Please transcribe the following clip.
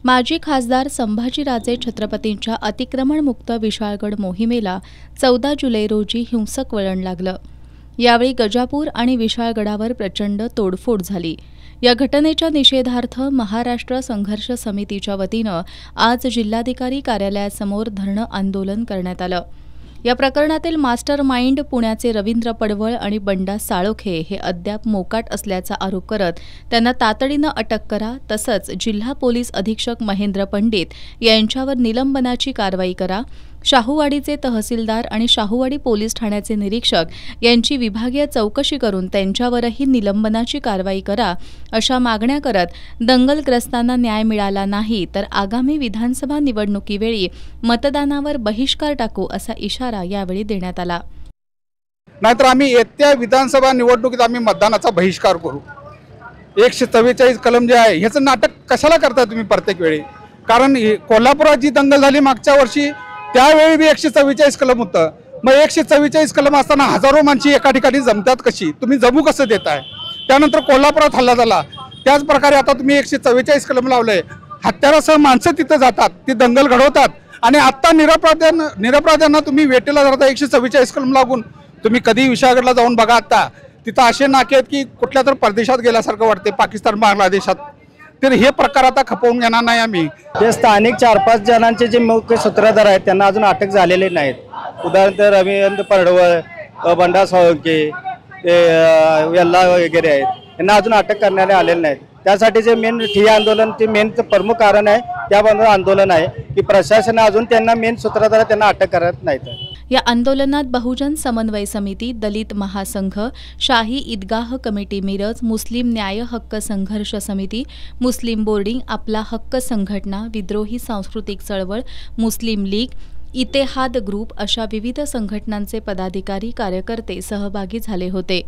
माजी खासदार संभाजीराजे छत्रपतींच्या अतिक्रमणमुक्त विशाळगड मोहिमेला 14 जुलै रोजी हिंसक वळण लागलं। यावेळी गजापूर आणि विशाळगडावर प्रचंड तोडफोड झाली। या घटनेच्या निषेधार्थ महाराष्ट्र संघर्ष समितीच्या वतीनं आज जिल्हाधिकारी कार्यालयासमोर धरणं आंदोलन करण्यात आलं। या प्रकरणातील मास्टर माइंड पुण्याचे रवींद्र पडवळ आणि बंडा साळोखे हे अद्याप मोकाट असल्याचा आरोप करत त्यांना तातडीनं अटक करा, तसंच जिल्हा पोलीस अधीक्षक महेंद्र पंडित यांच्यावर निलंबनाची कारवाई करा, शाहूवाडीचे तहसीलदार आणि शाहूवाडी पोलीस ठाण्याचे निरीक्षक यांची विभागीय चौकशी करून त्यांच्यावरही निलंबनाची कारवाई करा, अशा मागण्या करत दंगलग्रस्तांना न्याय मिळाला नाही तर आगामी विधानसभा निवडणुकीवेळी मतदानावर बहिष्कार टाकू असा इशारा यावेळी देण्यात आला। नाहीतर आम्ही येत्या विधानसभा निवडणुकीत आम्ही मतदानाचा बहिष्कार करू। 144 कलम जे आहे ह्याचं नाटक कशाला करता तुम्ही प्रत्येक वेळी? कारण कोल्हापुरात जी दंगल झाली मागच्या वर्षी त्यावेळी बी 144 कलम होतं। मग 144 कलम असताना हजारो माणसं एका ठिकाणी जमतात कशी? तुम्ही जमू कसं देताय? त्यानंतर कोल्हापुरात हल्ला झाला, त्याच प्रकारे आता तुम्ही 144 कलम लावलंय। हत्यारासह माणसं तिथं जातात, ती दंगल घडवतात आणि आता निरपराध्यांना तुम्ही वेटेला धरता 144 कलम लागून। तुम्ही कधी विशाळगडला जाऊन बघा, आता तिथं असे नाके आहेत की कुठल्या तर परदेशात गेल्यासारखं वाटते, पाकिस्तान बांगलादेशात। तर हे प्रकार आता खपवून घेणार नाही आम्ही। ते स्थानिक 4-5 जणांचे जे मुख्य सूत्रधार आहेत त्यांना अजून अटक झालेले नाहीत। उदाहरणार्थ रवींद्र पडवळ, बंडा साळोखे, वेल्ला वगैरे आहेत, यांना अजून अटक करण्यात आलेले नाहीत। त्यासाठी जे मेन ठिय्या आंदोलन ते मेन प्रमुख कारण आहे, त्याबद्दल आंदोलन आहे की प्रशासन अजून त्यांना मेन सूत्रधार त्यांना अटक करत नाहीत। या आंदोलनात बहुजन समन्वय समिती, दलित महासंघ, शाही ईदगाह कमिटी मिरज, मुस्लिम न्याय हक्क संघर्ष समिती, मुस्लिम बोर्डिंग, आपला हक्क संघटना, विद्रोही सांस्कृतिक चळवळ, मुस्लिम लीग, इतेहाद ग्रुप अशा विविध संघटनांचे पदाधिकारी कार्यकर्ते सहभागी झाले होते।